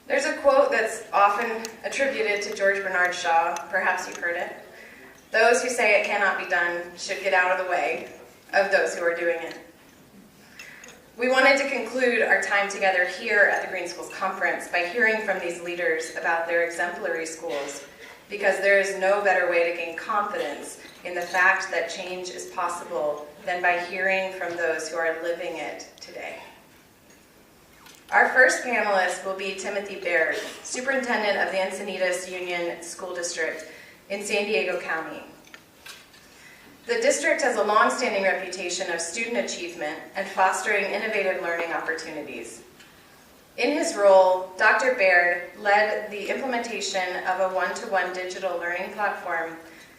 There's a quote that's often attributed to George Bernard Shaw, perhaps you've heard it. Those who say it cannot be done should get out of the way of those who are doing it. We wanted to conclude our time together here at the Green Schools Conference by hearing from these leaders about their exemplary schools, because there is no better way to gain confidence in the fact that change is possible than by hearing from those who are living it today. Our first panelist will be Timothy Baird, Superintendent of the Encinitas Union School District in San Diego County. The district has a long-standing reputation of student achievement and fostering innovative learning opportunities. In his role, Dr. Baird led the implementation of a one-to-one digital learning platform,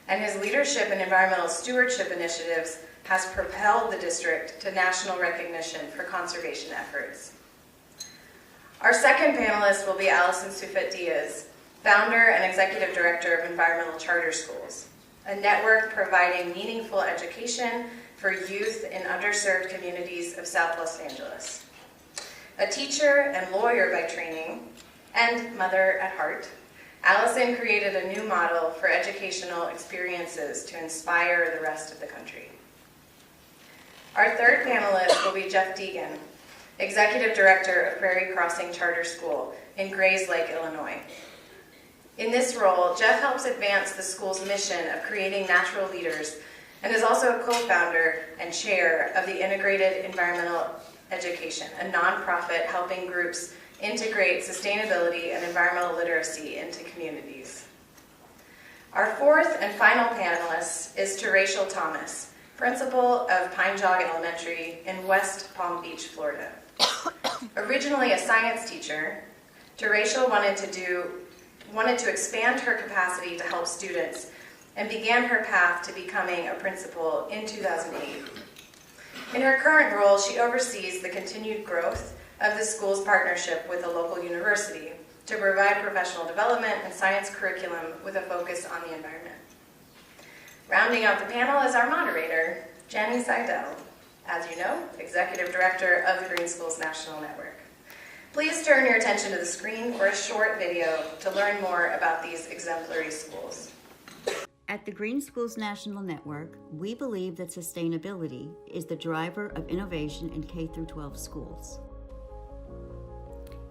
and his leadership in environmental stewardship initiatives has propelled the district to national recognition for conservation efforts. Our second panelist will be ALISON DIAZ, founder and executive director of Environmental Charter Schools, a network providing meaningful education for youth in underserved communities of South Los Angeles. A teacher and lawyer by training, and mother at heart, ALISON created a new model for educational experiences to inspire the rest of the country. Our third panelist will be Jeff DEIGAN, Executive Director of Prairie Crossing Charter School in Grays Lake, Illinois. In this role, Jeff helps advance the school's mission of creating natural leaders and is also a co-founder and chair of the Integrated Environmental Education, a nonprofit helping groups integrate sustainability and environmental literacy into communities. Our fourth and final panelist is TARACHELL Thomas, principal of Pine Jog Elementary in West Palm Beach, Florida. Originally a science teacher, TARACHELL wanted to expand her capacity to help students and began her path to becoming a principal in 2008. In her current role, she oversees the continued growth of the school's partnership with a local university to provide professional development and science curriculum with a focus on the environment. Rounding out the panel is our moderator, Jenny SEYDEL, as you know, Executive Director of the Green Schools National Network. Please turn your attention to the screen for a short video to learn more about these exemplary schools. At the Green Schools National Network, we believe that sustainability is the driver of innovation in K-12 schools.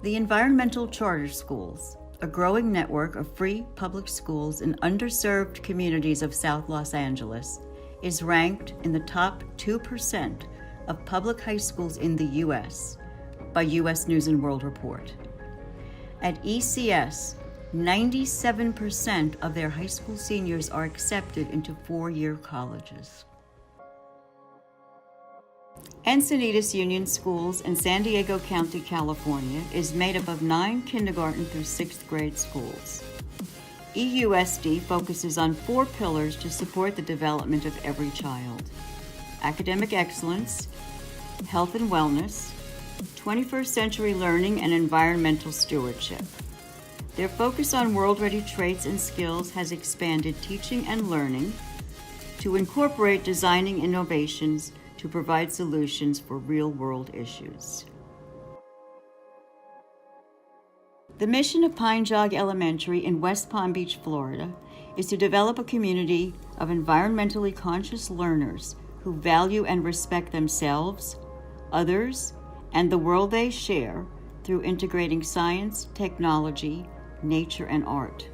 The Environmental Charter Schools, a growing network of free public schools in underserved communities of South Los Angeles, is ranked in the top 2% of public high schools in the U.S. by U.S. News & World Report. At ECS, 97% of their high school seniors are accepted into four-year colleges. Encinitas Union Schools in San Diego County, California is made up of 9 kindergarten through 6th grade schools. EUSD focuses on 4 pillars to support the development of every child: academic excellence, health and wellness, 21st century learning, and environmental stewardship. Their focus on world-ready traits and skills has expanded teaching and learning to incorporate designing innovations to provide solutions for real-world issues. The mission of Pine Jog Elementary in West Palm Beach, Florida, is to develop a community of environmentally conscious learners who value and respect themselves, others, and the world they share through integrating science, technology, nature, and art.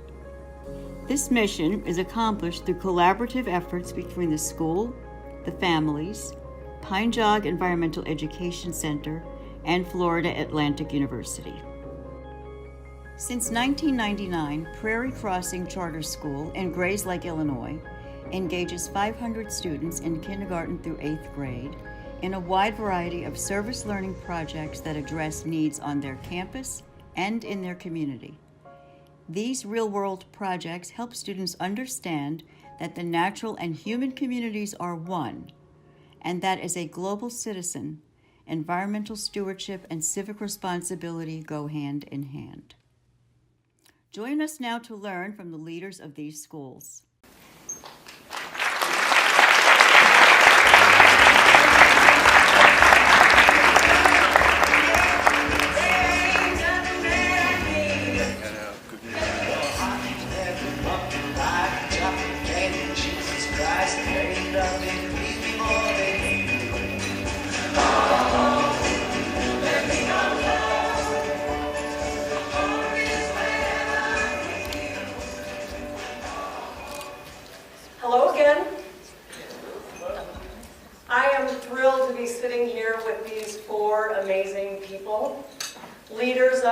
This mission is accomplished through collaborative efforts between the school, the families, Pine Jog Environmental Education Center, and Florida Atlantic University. Since 1999, Prairie Crossing Charter School in Grays Lake, Illinois, engages 500 students in kindergarten through 8th grade in a wide variety of service learning projects that address needs on their campus and in their community. These real-world projects help students understand that the natural and human communities are one, and that as a global citizen, environmental stewardship and civic responsibility go hand in hand. Join us now to learn from the leaders of these schools.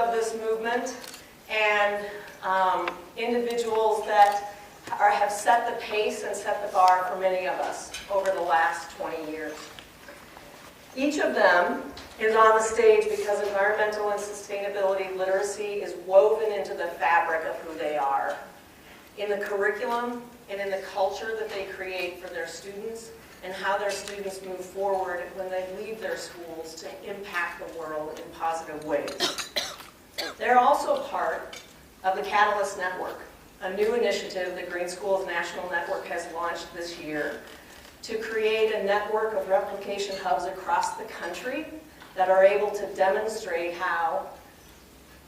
of this movement and individuals that have set the pace and set the bar for many of us over the last 20 years. Each of them is on the stage because environmental and sustainability literacy is woven into the fabric of who they are, in the curriculum and in the culture that they create for their students, and how their students move forward when they leave their schools to impact the world in positive ways. They're also part of the Catalyst Network, a new initiative that Green Schools National Network has launched this year to create a network of replication hubs across the country that are able to demonstrate how,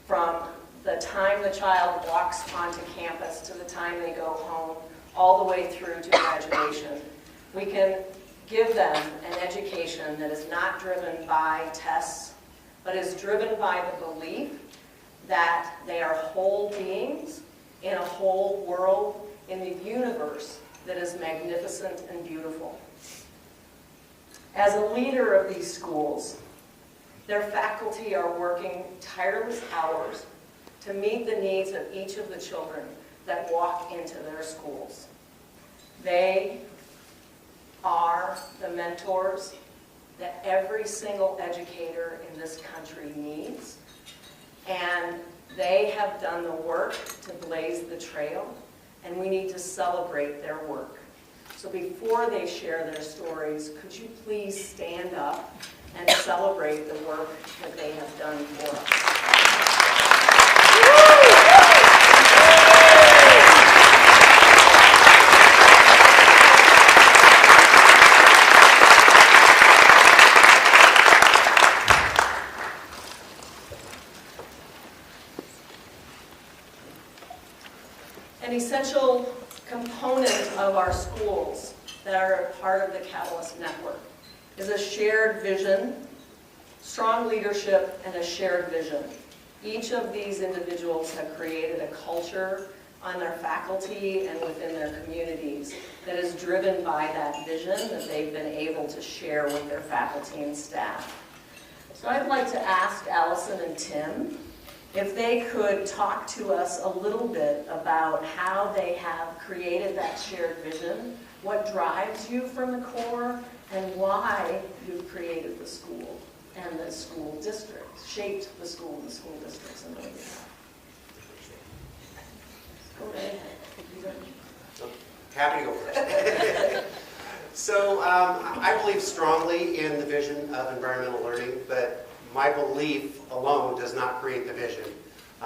from the time the child walks onto campus to the time they go home, all the way through to graduation, we can give them an education that is not driven by tests, but is driven by the belief that they are whole beings in a whole world, in the universe that is magnificent and beautiful. As a leader of these schools, their faculty are working tireless hours to meet the needs of each of the children that walk into their schools. They are the mentors that every single educator in this country needs, and they have done the work to blaze the trail, and we need to celebrate their work. So before they share their stories, could you please stand up and celebrate the work that they have done for us? An essential component of our schools that are a part of the Catalyst Network is a shared vision, strong leadership, and a shared vision. Each of these individuals have created a culture on their faculty and within their communities that is driven by that vision that they've been able to share with their faculty and staff. So I'd like to ask Allison and Tim if they could talk to us a little bit about how they have created that shared vision, what drives you from the core, and why you've created the school and the school district, shaped the school and the school districts in the way you have. Go right ahead. Happy to go first. So I believe strongly in the vision of environmental learning, but my belief alone does not create the vision.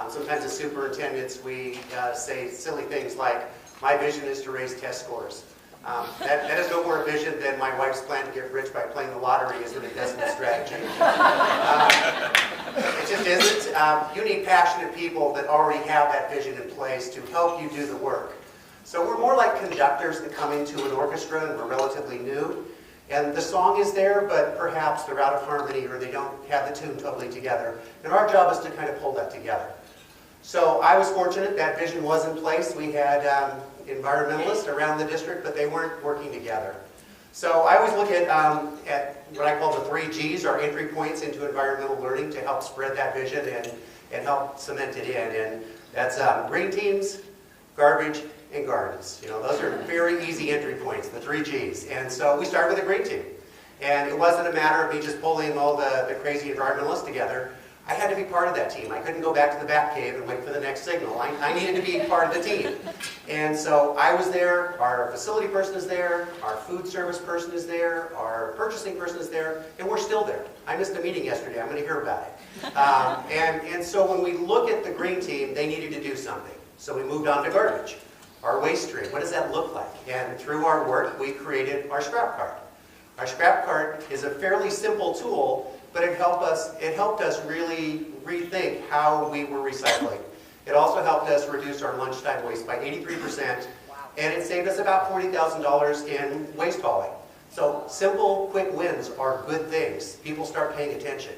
Sometimes as superintendents we say silly things like, my vision is to raise test scores. That is no more a vision than my wife's plan to get rich by playing the lottery is an investment strategy. It just isn't. You need passionate people that already have that vision in place to help you do the work. So we're more like conductors that come into an orchestra and we're relatively new. And the song is there, but perhaps they're out of harmony or they don't have the tune totally together. And our job is to kind of pull that together. So I was fortunate that vision was in place. We had environmentalists around the district, but they weren't working together. So I always look at what I call the 3 Gs, our entry points into environmental learning, to help spread that vision and help cement it in. And that's green teams, garbage, and gardens. You know, those are very easy entry points, the 3 Gs. And so we started with a green team. And it wasn't a matter of me just pulling all the crazy environmentalists together. I had to be part of that team. I couldn't go back to the back cave and wait for the next signal. I needed to be part of the team. And so I was there, our facility person is there, our food service person is there, our purchasing person is there, and we're still there. I missed a meeting yesterday. I'm going to hear about it. And so when we look at the green team, they needed to do something. So we moved on to garbage, our waste stream. What does that look like? And through our work, we created our scrap cart. Our scrap cart is a fairly simple tool, but it helped us really rethink how we were recycling. It also helped us reduce our lunchtime waste by 83%, and it saved us about $40,000 in waste hauling. So simple, quick wins are good things. People start paying attention.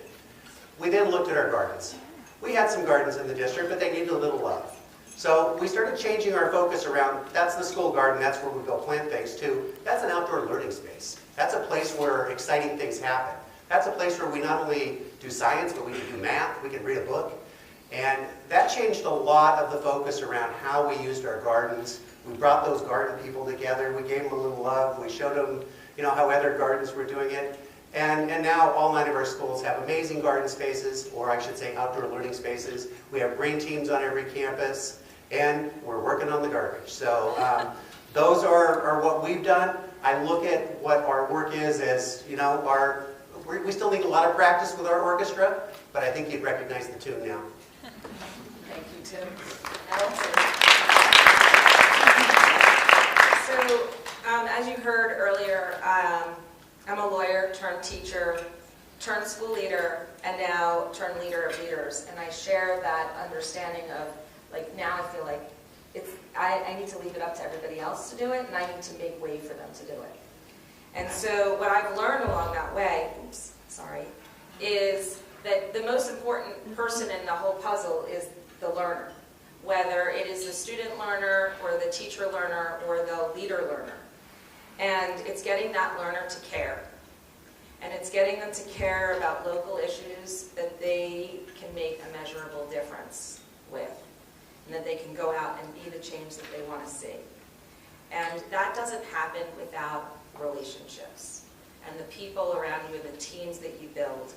We then looked at our gardens. We had some gardens in the district, but they needed a little love. So we started changing our focus around, that's the school garden, that's where we go plant things, to that's an outdoor learning space. That's a place where exciting things happen. That's a place where we not only do science, but we can do math, we can read a book. And that changed a lot of the focus around how we used our gardens. We brought those garden people together. We gave them a little love. We showed them, how other gardens were doing it. And now all 9 of our schools have amazing garden spaces, or I should say outdoor learning spaces. We have green teams on every campus, and we're working on the garbage. So those are what we've done. I look at what our work is as, we still need a lot of practice with our orchestra, but I think you'd recognize the tune now. Thank you, Tim. Allison. So, as you heard earlier, I'm a lawyer turned teacher, turned school leader, and now turned leader of leaders. And I share that understanding of, like, now I feel like I need to leave it up to everybody else to do it, and I need to make way for them to do it. And so what I've learned along that way, is that the most important person in the whole puzzle is the learner, whether it is the student learner or the teacher learner or the leader learner. And it's getting that learner to care. And it's getting them to care about local issues that they can make a measurable difference with, and that they can go out and be the change that they want to see. And that doesn't happen without relationships and the people around you and the teams that you build.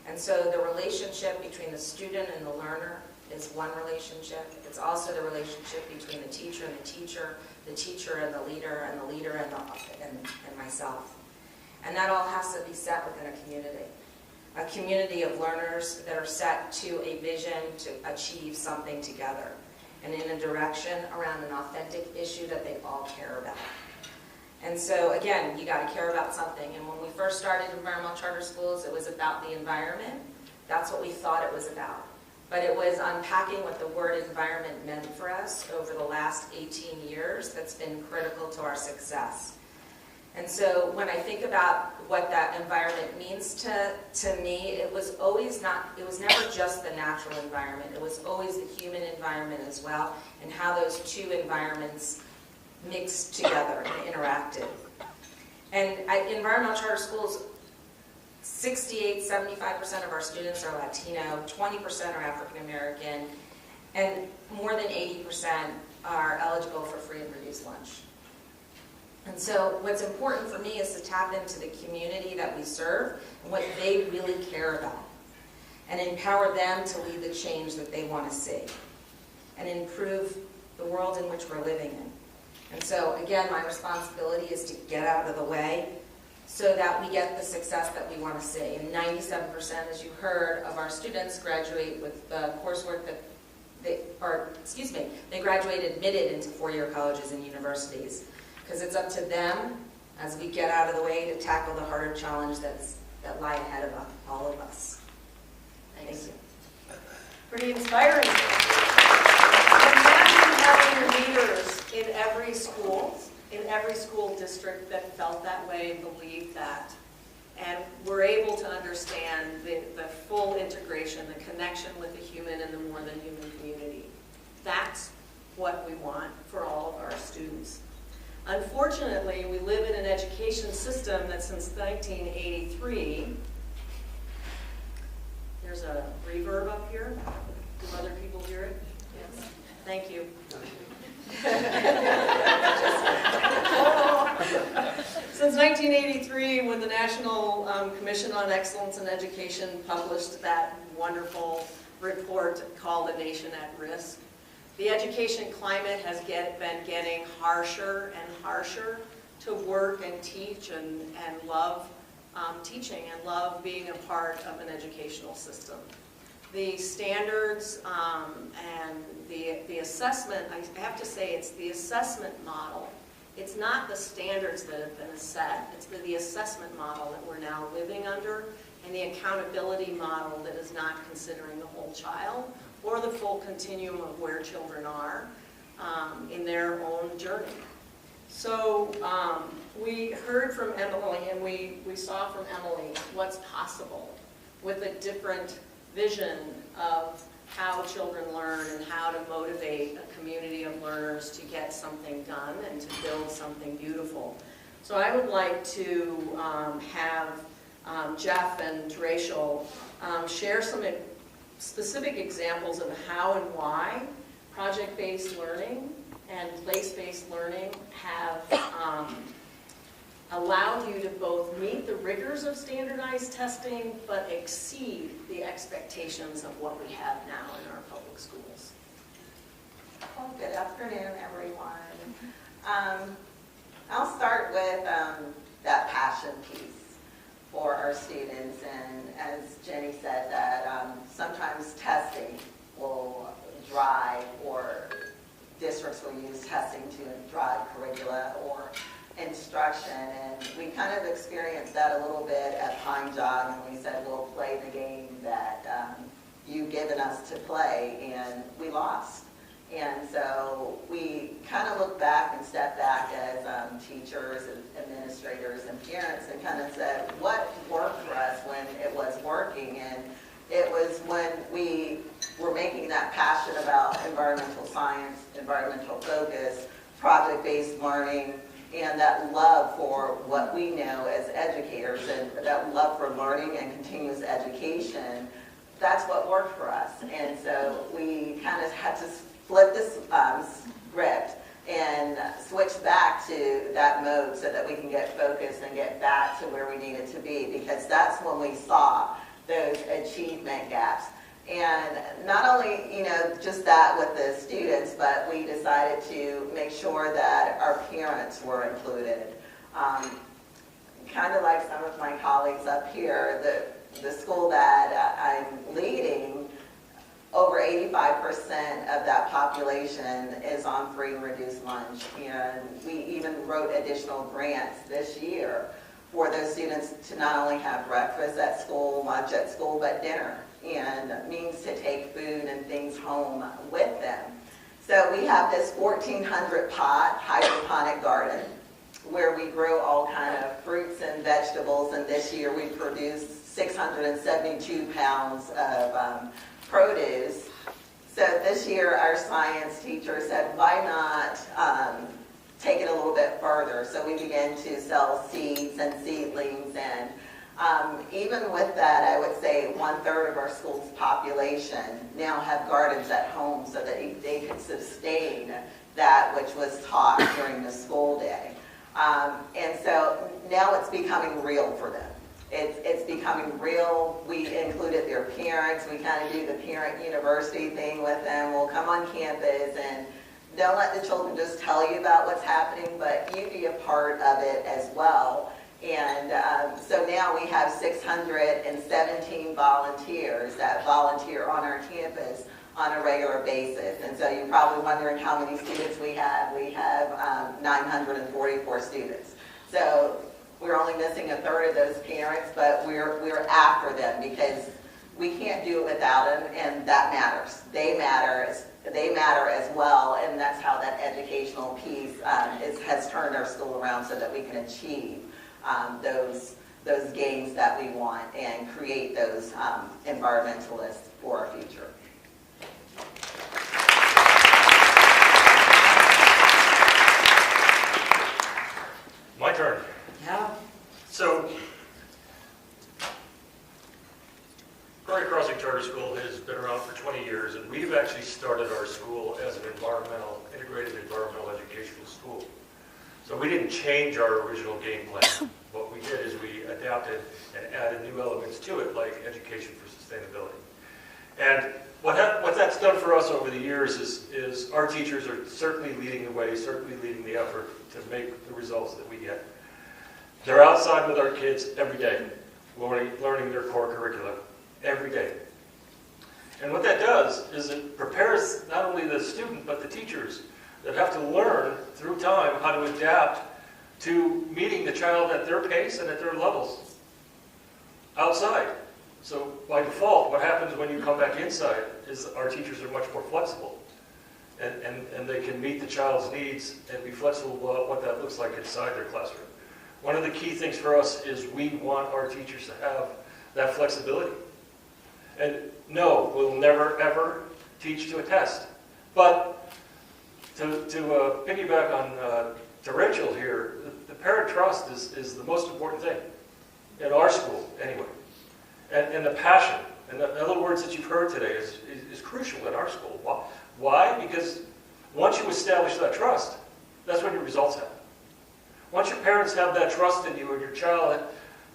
And so the relationship between the student and the learner is one relationship. It's also the relationship between the teacher and the teacher and the leader and myself. And that all has to be set within a community of learners that are set to a vision to achieve something together, and in a direction around an authentic issue that they all care about. And so again, you got to care about something. And when we first started environmental charter schools, it was about the environment. That's what we thought it was about. But it was unpacking what the word environment meant for us over the last 18 years that's been critical to our success. And so when I think about what that environment means to me, it was never just the natural environment. It was always the human environment as well, and how those two environments mixed together and interacted. And at environmental charter schools, 75% of our students are Latino, 20% are African American, and more than 80% are eligible for free and reduced lunch. And so what's important for me is to tap into the community that we serve and what they really care about, and empower them to lead the change that they want to see and improve the world in which we're living in. And so again, my responsibility is to get out of the way so that we get the success that we want to see. And 97%, as you heard, of our students graduate with the coursework that they graduate admitted into four-year colleges and universities. Because it's up to them, as we get out of the way, to tackle the harder challenge that lie ahead of all of us. Thank you. Pretty inspiring. Imagine having leaders in every school district that felt that way, believed that, and were able to understand the full integration, the connection with the human and the more than human community. That's what we want for all of our students. Unfortunately, we live in an education system that since 1983, there's a reverb up here. Do other people hear it? Yes. Thank you. Since 1983, when the National Commission on Excellence in Education published that wonderful report called A Nation at Risk, the education climate has been getting harsher and harsher to work and teach and love teaching and love being a part of an educational system. The standards and the assessment, I have to say it's the assessment model. It's not the standards that have been set, it's the assessment model that we're now living under, and the accountability model that is not considering the whole child or the full continuum of where children are in their own journey. So we heard from Emily, and we saw from Emily what's possible with a different vision of how children learn and how to motivate a community of learners to get something done and to build something beautiful. So I would like to have Jeff and TARACHELL share some specific examples of how and why project-based learning and place-based learning have allowed you to both meet the rigors of standardized testing, but exceed the expectations of what we have now in our public schools. Well, good afternoon, everyone. I'll start with that passion piece for our students, and as Jenny said, that sometimes testing will drive, or districts will use testing to drive curricula or instruction, and we kind of experienced that a little bit at Pine Jog, and we said we'll play the game that you've given us to play, and we lost. And so we kind of looked back and stepped back as teachers and administrators and parents and kind of said, what worked for us when it was working? And it was when we were making that passion about environmental science, environmental focus, project-based learning, and that love for what we know as educators, and that love for learning and continuous education. That's what worked for us. And so we kind of had to flip this script and switch back to that mode so that we can get focused and get back to where we needed to be, because that's when we saw those achievement gaps. And not only, just that with the students, but we decided to make sure that our parents were included. Kind of like some of my colleagues up here, the school that I'm leading, over 85% of that population is on free and reduced lunch. And we even wrote additional grants this year for those students to not only have breakfast at school, lunch at school, but dinner, and means to take food and things home with them. So we have this 1,400 pot hydroponic garden where we grow all kind of fruits and vegetables, and this year we produced 672 pounds of produce. So this year our science teacher said, why not take it a little bit further? So we began to sell seeds and seedlings, and even with that, I would say 1/3 of our school's population now have gardens at home so that they could sustain that which was taught during the school day. And so now it's becoming real for them. It's becoming real. We included their parents. We kind of do the parent university thing with them. We'll come on campus and don't let the children just tell you about what's happening, but you be a part of it as well. And so now we have 617 volunteers that volunteer on our campus on a regular basis. And so you're probably wondering how many students we have. We have 944 students. So we're only missing 1/3 of those parents, but we're after them because we can't do it without them, and that matters. They matter as well, and that's how that educational piece has turned our school around so that we can achieve those gains that we want and create those environmentalists for our future. My turn. Yeah. So, Prairie Crossing Charter School has been around for 20 years, and we've actually started our school as an integrated environmental educational school. So we didn't change our original game plan. What we did is we adapted and added new elements to it, like education for sustainability. And what that's done for us over the years is our teachers are certainly leading the way, certainly leading the effort to make the results that we get. They're outside with our kids every day, learning their core curricula every day. And what that does is it prepares not only the student, but the teachers that have to learn through time how to adapt to meeting the child at their pace and at their levels outside. So by default, what happens when you come back inside is our teachers are much more flexible. And they can meet the child's needs and be flexible about what that looks like inside their classroom. One of the key things for us is we want our teachers to have that flexibility. And no, we'll never, ever teach to a test. But to piggyback on TARACHELL here, the parent trust is the most important thing in our school, anyway. And the passion And in other words that you've heard today is crucial in our school. Why? Because once you establish that trust, that's when your results happen. Once your parents have that trust in you and your child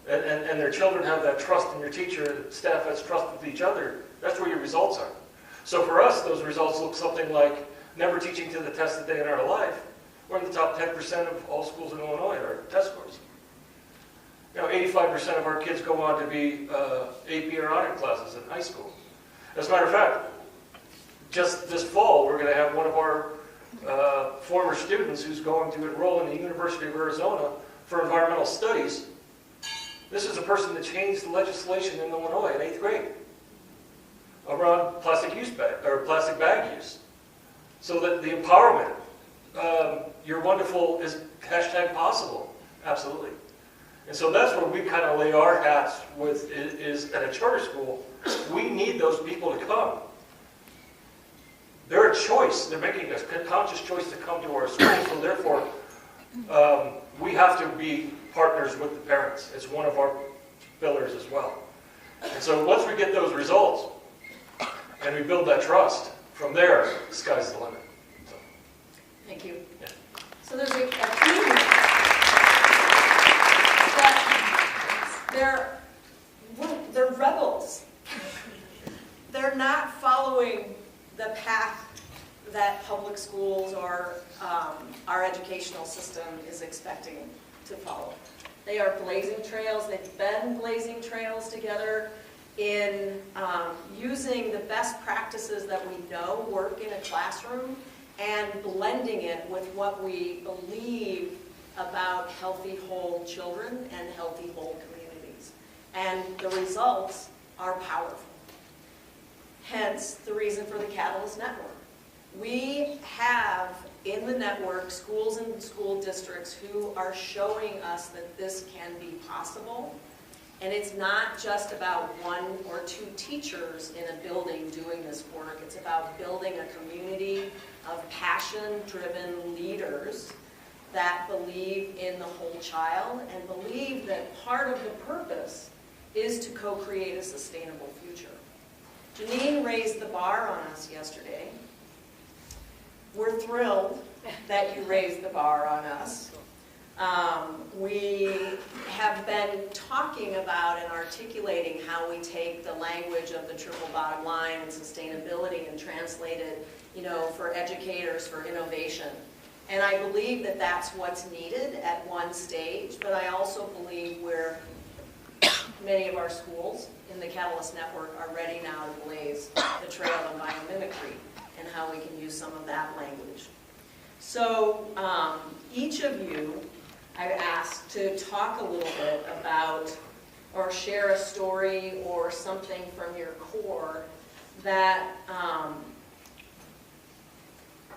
and their children have that trust in your teacher and staff has trust with each other, that's where your results are. So for us, those results look something like never teaching to the test a day in our life. We're in the top 10% of all schools in Illinois, our test scores. 85% of our kids go on to be AP or honor classes in high school. As a matter of fact, just this fall, we're going to have one of our former students who's going to enroll in the University of Arizona for environmental studies. This is a person that changed the legislation in Illinois in 8th grade around plastic bag use. So that the empowerment, you're wonderful, is #possible, absolutely. And so that's where we kind of lay our hats with, is at a charter school, we need those people to come. They're a choice. They're making a conscious choice to come to our school, so therefore we have to be partners with the parents. It's one of our pillars as well. And so once we get those results and we build that trust, from there, the sky's the limit. So. Thank you. Yeah. So there's a team that they're rebels. They're not following the path that public schools or our educational system is expecting to follow. They are blazing trails. They've been blazing trails together in using the best practices that we know work in a classroom and blending it with what we believe about healthy, whole children and healthy, whole communities. And the results are powerful. Hence, the reason for the Catalyst Network. We have in the network schools and school districts who are showing us that this can be possible. And it's not just about 1 or 2 teachers in a building doing this work. It's about building a community of passion-driven leaders that believe in the whole child and believe that part of the purpose is to co-create a sustainable future. Janine raised the bar on us yesterday. We're thrilled that you raised the bar on us. We have been talking about and articulating how we take the language of the triple bottom line and sustainability and translate it, for educators, for innovation. And I believe that that's what's needed at one stage, but I also believe where many of our schools in the Catalyst Network are ready now to blaze the trail of biomimicry and how we can use some of that language. So each of you, I've asked to talk a little bit about or share a story or something from your core that,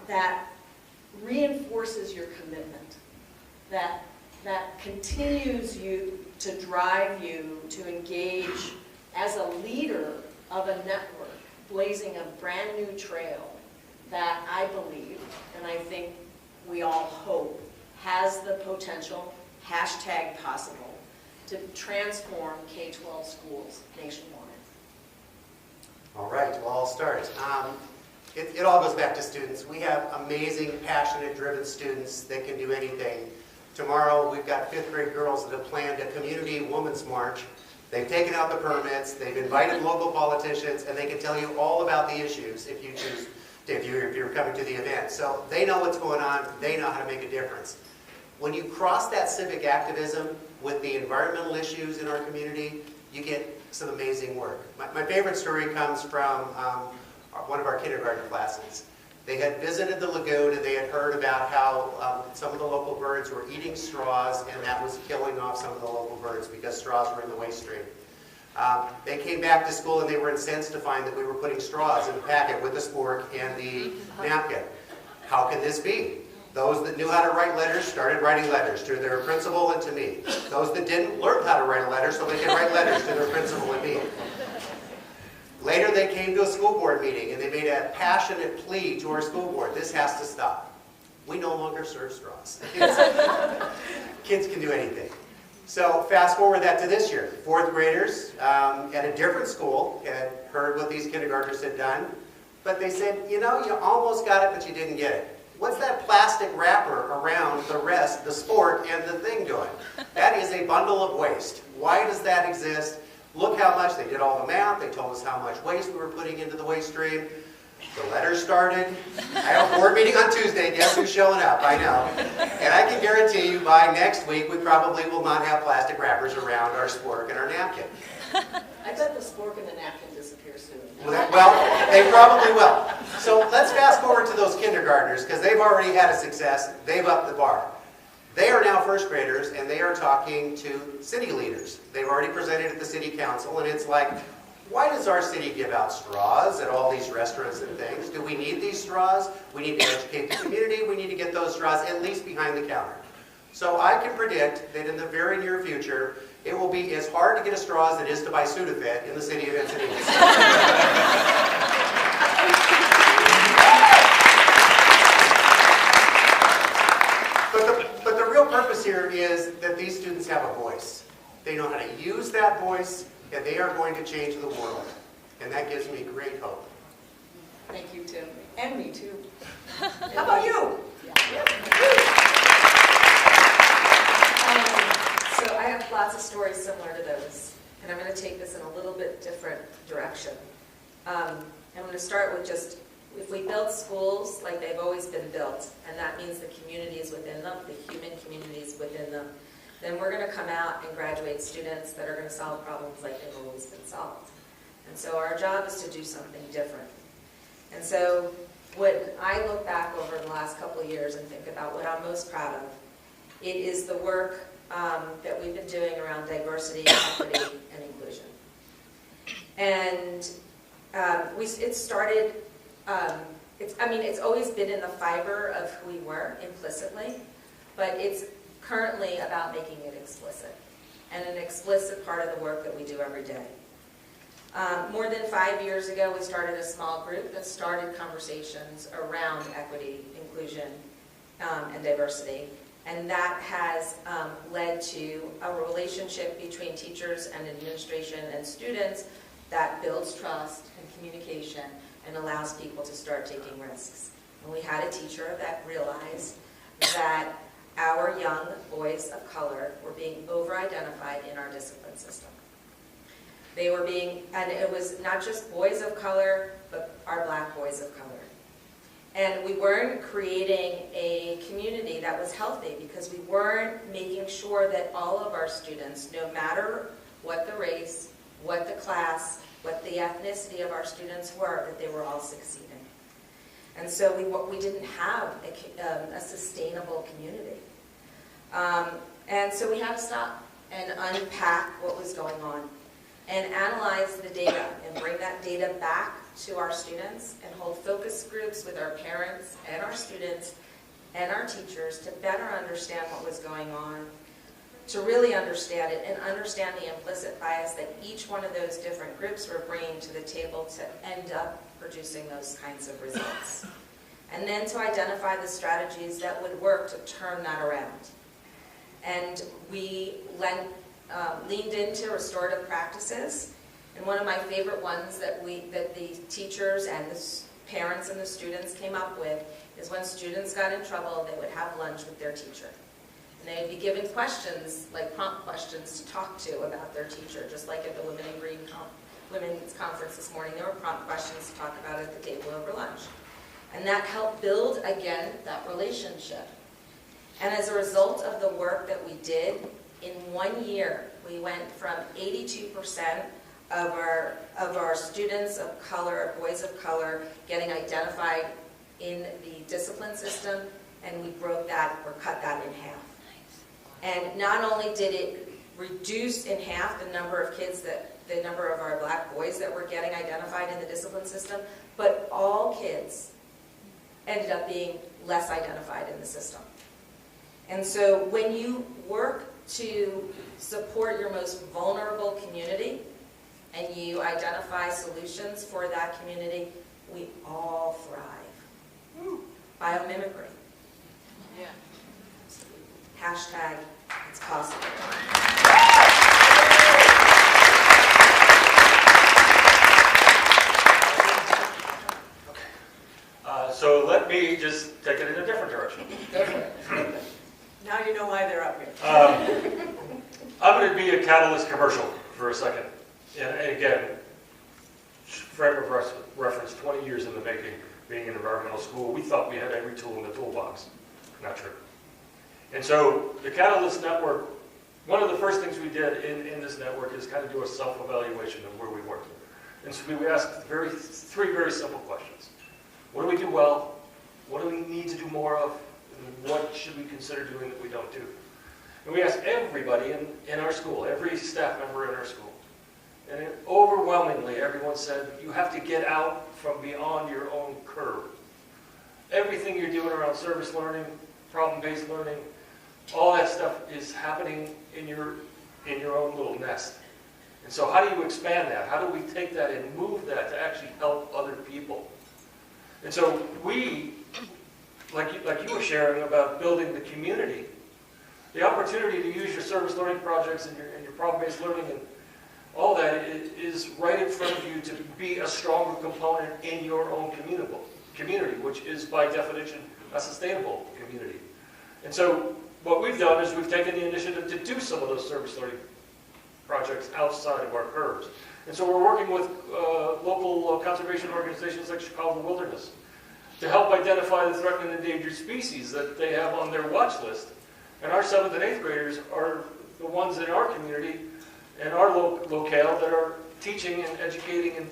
that reinforces your commitment, that continues you to drive you to engage as a leader of a network, blazing a brand new trail that I believe, and I think we all hope, has the potential, #possible, to transform K-12 schools nationwide. All right, well, I'll start. It all goes back to students. We have amazing, passionate, driven students that can do anything. Tomorrow, we've got 5th grade girls that have planned a community women's march. They've taken out the permits, they've invited local politicians, and they can tell you all about the issues if you choose, if you're coming to the event. So they know what's going on, they know how to make a difference. When you cross that civic activism with the environmental issues in our community, you get some amazing work. My favorite story comes from one of our kindergarten classes. They had visited the lagoon and they had heard about how some of the local birds were eating straws, and that was killing off some of the local birds because straws were in the waste stream. They came back to school and they were incensed to find that we were putting straws in the packet with the spork and the napkin. How can this be? Those that knew how to write letters started writing letters to their principal and to me. Those that didn't learn how to write a letter so they could write letters to their principal and me. Later they came to a school board meeting and they made a passionate plea to our school board. This has to stop. We no longer serve straws. Kids can do anything. So fast forward that to this year. Fourth graders at a different school had heard what these kindergartners had done, but they said, you know, you almost got it, but you didn't get it. What's that plastic wrapper around the rest, the sport, and the thing doing? That is a bundle of waste. Why does that exist? Look how much, they did all the math, they told us how much waste we were putting into the waste stream. The letters started. I have a board meeting on Tuesday, guess who's showing up? I know. And I can guarantee you by next week we probably will not have plastic wrappers around our spork and our napkin. I bet the spork and the napkin disappear soon. Well, they probably will. So let's fast forward to those kindergartners, because they've already had a success. They've upped the bar. They are now first graders, and they are talking to city leaders. They've already presented at the city council, and it's like, why does our city give out straws at all these restaurants and things? Do we need these straws? We need to educate the community. We need to get those straws at least behind the counter. So I can predict that in the very near future, it will be as hard to get a straw as it is to buy SUFFET in the city of Encinitas. But the real purpose here is that these students have a voice. They know how to use that voice, and they are going to change the world. And that gives me great hope. Thank you, Tim. And me, too. How about you? So I have lots of stories similar to those, and I'm going to take this in a little bit different direction. I'm going to start with just, if we build schools like they've always been built, and that means the communities within them, the human communities within them, then we're going to come out and graduate students that are going to solve problems like they've always been solved. And so our job is to do something different. And so when I look back over the last couple of years and think about what I'm most proud of, it is the work that we've been doing around diversity, equity, and inclusion. And it started, it's always been in the fiber of who we were implicitly, but it's currently about making it explicit, and an explicit part of the work that we do every day. More than 5 years ago, we started a small group that started conversations around equity, inclusion, and diversity. And that has led to a relationship between teachers and administration and students that builds trust and communication and allows people to start taking risks. And we had a teacher that realized that our young boys of color were being over-identified in our discipline system. They were being, and it was not just boys of color, but our black boys of color. And we weren't creating a community that was healthy because we weren't making sure that all of our students, no matter what the race, what the class, what the ethnicity of our students were, that they were all succeeding. And so we didn't have a sustainable community. And so we had to stop and unpack what was going on and analyze the data and bring that data back to our students and hold focus groups with our parents and our students and our teachers to better understand what was going on, to really understand it and understand the implicit bias that each one of those different groups were bringing to the table to end up producing those kinds of results. And then to identify the strategies that would work to turn that around. And we leaned into restorative practices. And one of my favorite ones that the teachers and the parents and the students came up with is when students got in trouble, they would have lunch with their teacher. And they would be given questions, like prompt questions to talk to about their teacher, just like at the Women in Green Women's Conference this morning, there were prompt questions to talk about at the table over lunch. And that helped build, again, that relationship. And as a result of the work that we did, in 1 year, we went from 82% of our students of color, boys of color, getting identified in the discipline system, and we broke that, or cut that in half. And not only did it reduce in half the number of kids the number of our black boys that were getting identified in the discipline system, but all kids ended up being less identified in the system. And so when you work to support your most vulnerable community and you identify solutions for that community, we all thrive. Biomimicry. Yeah. Hashtag, it's possible. So let me just take it in a different direction. Now you know why they're up here. I'm going to be a catalyst commercial for a second. And again, frame of reference, 20 years in the making, being an environmental school, we thought we had every tool in the toolbox. Not true. And so the Catalyst Network, one of the first things we did in this network is kind of do a self-evaluation of where we were. And so we asked three very simple questions. What do we do well? What do we need to do more of? And what should we consider doing that we don't do? And we asked everybody in our school, every staff member in our school. And overwhelmingly, everyone said, you have to get out from beyond your own curve. Everything you're doing around service learning, problem-based learning, all that stuff is happening in your own little nest. And so how do you expand that? How do we take that and move that to actually help other people? And so we, like you were sharing about building the community, the opportunity to use your service learning projects and your problem-based learning and all that is right in front of you to be a stronger component in your own community, which is by definition a sustainable community. And so what we've done is we've taken the initiative to do some of those service learning projects outside of our curves. And so we're working with local conservation organizations like Chicago Wilderness to help identify the threatened and endangered species that they have on their watch list. And our 7th and 8th graders are the ones in our community and our locale that are teaching and educating and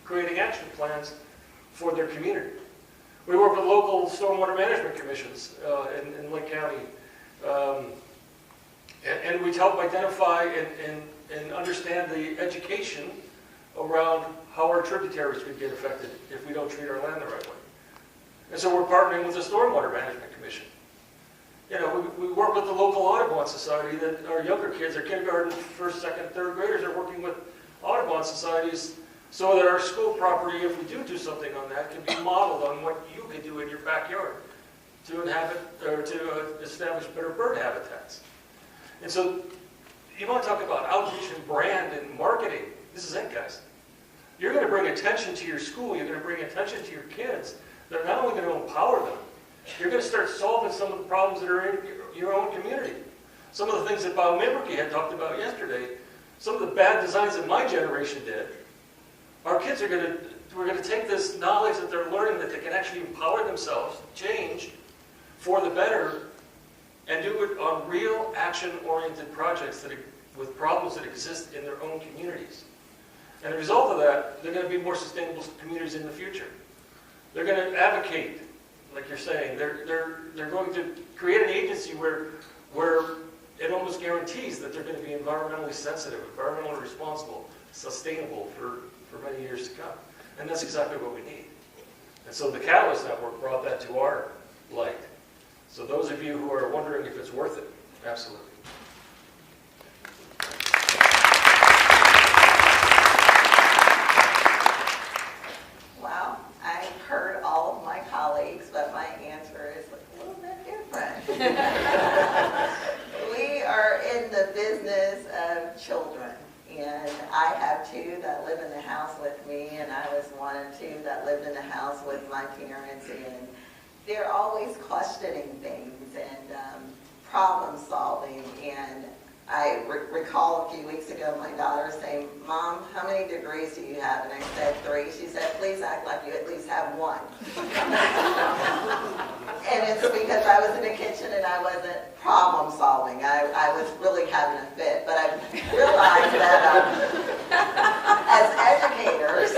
creating action plans for their community. We work with local stormwater management commissions in Lake County, and we help identify and understand the education around how our tributaries could get affected if we don't treat our land the right way. And so we're partnering with the Stormwater Management Commission. You know, we work with the local Audubon Society that our younger kids, our kindergarten, first, second, third graders are working with Audubon societies so that our school property, if we do something on that, can be modeled on what you could do in your backyard to inhabit or to establish better bird habitats. And so you want to talk about outreach and brand and marketing. This is it, guys. You're going to bring attention to your school. You're going to bring attention to your kids. They're not only going to empower them, you're going to start solving some of the problems that are in your own community. Some of the things that Bob Mimricky had talked about yesterday, some of the bad designs that my generation did, our kids are we're going to take this knowledge that they're learning that they can actually empower themselves, change for the better, and do it on real action-oriented projects with problems that exist in their own communities. And the result of that, they're going to be more sustainable communities in the future. They're going to advocate, like you're saying. They're going to create an agency where it almost guarantees that they're going to be environmentally sensitive, environmentally responsible, sustainable for many years to come. And that's exactly what we need. And so the Catalyst Network brought that to our light. So those of you who are wondering if it's worth it, absolutely. Wow, I've heard all of my colleagues, but my answer is a little bit different. We are in the business of children, and I have 2 that live in the house with me, and I was 1 of 2 that lived in the house with my parents, and they're always questioning things and problem solving. And I recall a few weeks ago my daughter saying, "Mom, how many degrees do you have?" And I said 3. She said, "Please act like you at least have 1." And it's because I was in the kitchen and I wasn't problem solving. I was really having a fit. But I realized that as educators,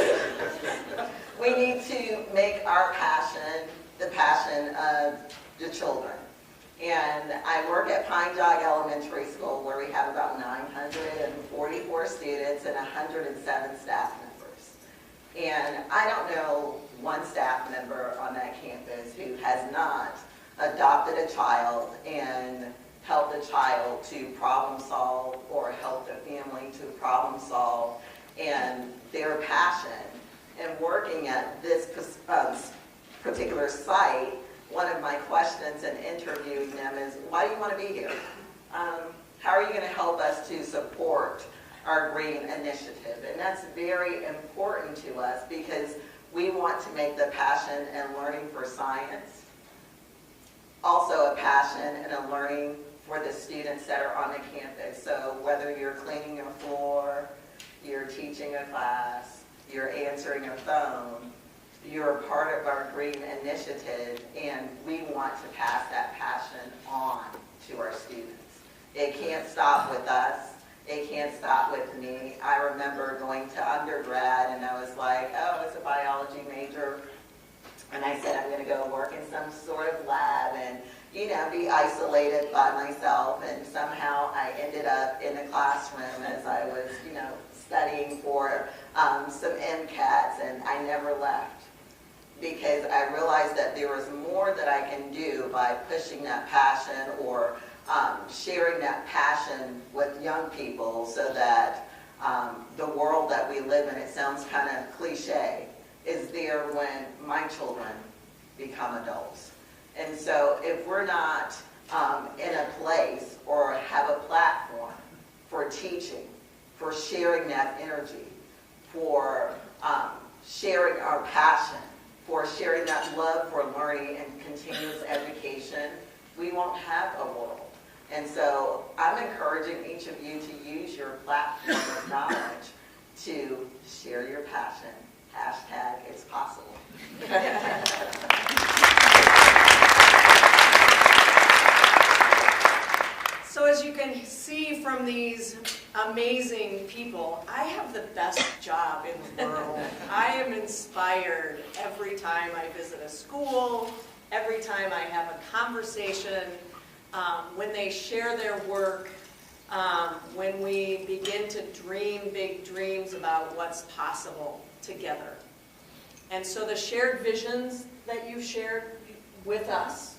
we need to make our passion the passion of the children. And I work at Pine Jog Elementary School, where we have about 944 students and 107 staff members. And I don't know one staff member on that campus who has not adopted a child and helped a child to problem solve or helped a family to problem solve. And their passion in working at this particular site, one of my questions in interviewing them is, why do you want to be here? How are you going to help us to support our green initiative? And that's very important to us because We want to make the passion and learning for science also a passion and a learning for the students that are on the campus. So whether you're cleaning a floor, you're teaching a class, you're answering a phone, you're a part of our green initiative, and we want to pass that passion on to our students. It can't stop with us. It can't stop with me. I remember going to undergrad and I was like, oh, it's a biology major. And I said, I'm going to go work in some sort of lab and, you know, be isolated by myself. And somehow I ended up in a classroom as I was, you know, studying for some MCATs, and I never left because I realized that there was more that I can do by pushing that passion or sharing that passion with young people so that the world that we live in, it sounds kind of cliche, is there when my children become adults. And so if we're not in a place or have a platform for teaching, for sharing that energy, for sharing our passion, for sharing that love for learning and continuous education, we won't have a world. And so I'm encouraging each of you to use your platform of knowledge to share your passion. Hashtag it's possible. So as you can see from these amazing people, I have the best job in the world. I am inspired every time I visit a school, every time I have a conversation, when they share their work, when we begin to dream big dreams about what's possible together. And so the shared visions that you've shared with us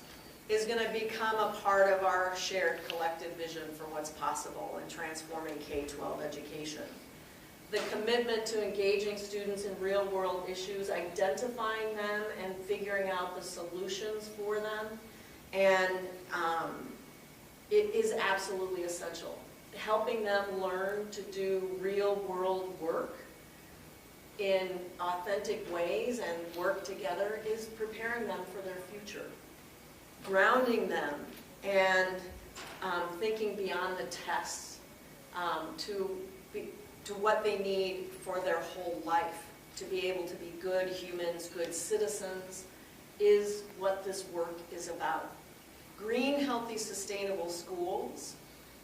is going to become a part of our shared collective vision for what's possible in transforming K-12 education. The commitment to engaging students in real-world issues, identifying them and figuring out the solutions for them, and it is absolutely essential. Helping them learn to do real-world work in authentic ways and work together is preparing them for their future. Grounding them and thinking beyond the tests to what they need for their whole life to be able to be good humans, good citizens, is what this work is about. Green, healthy, sustainable schools,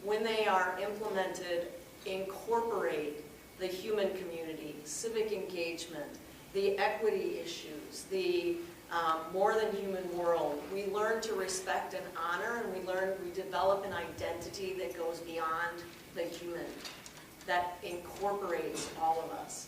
when they are implemented, incorporate the human community, civic engagement, the equity issues, the more than human world. We learn to respect and honor, and we develop an identity that goes beyond the human, that incorporates all of us.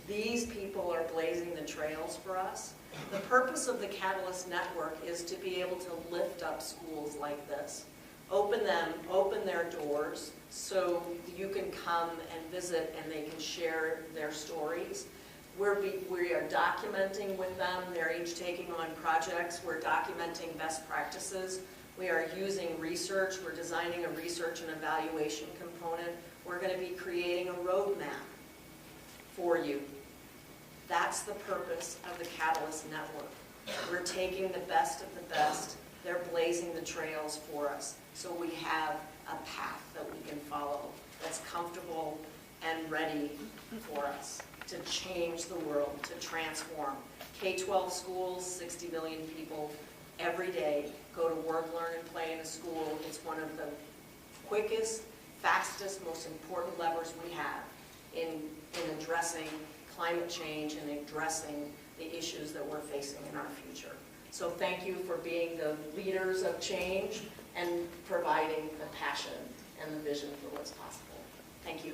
These people are blazing the trails for us. The purpose of the Catalyst Network is to be able to lift up schools like this, open their doors so you can come and visit and they can share their stories. We are documenting with them. They're each taking on projects. We're documenting best practices. We are using research. We're designing a research and evaluation component. We're going to be creating a roadmap for you. That's the purpose of the Catalyst Network. We're taking the best of the best. They're blazing the trails for us. So we have a path that we can follow that's comfortable and ready for us to change the world, to transform. K-12 schools, 60 million people every day go to work, learn, and play in a school. It's one of the quickest, fastest, most important levers we have in addressing climate change and addressing the issues that we're facing in our future. So thank you for being the leaders of change and providing the passion and the vision for what's possible. Thank you.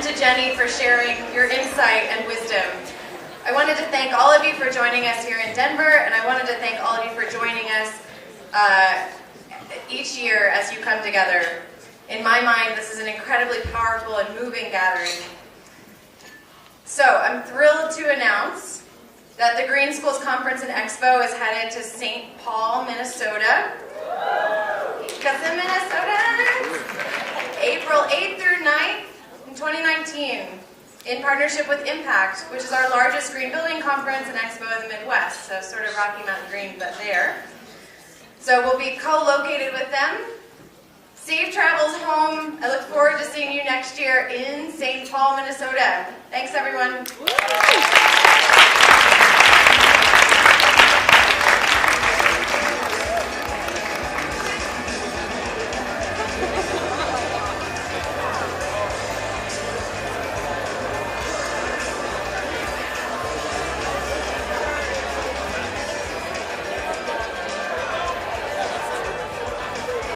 and to Jenny for sharing your insight and wisdom. I wanted to thank all of you for joining us here in Denver, and I wanted to thank all of you for joining us each year as you come together. In my mind, this is an incredibly powerful and moving gathering. So I'm thrilled to announce that the Green Schools Conference and Expo is headed to St. Paul, Minnesota. Because in Minnesota, April 8th through 9th in 2019, in partnership with Impact, which is our largest green building conference and expo in the Midwest, so sort of Rocky Mountain Green, but there. So we'll be co-located with them. Safe travels home. I look forward to seeing you next year in St. Paul, Minnesota. Thanks, everyone.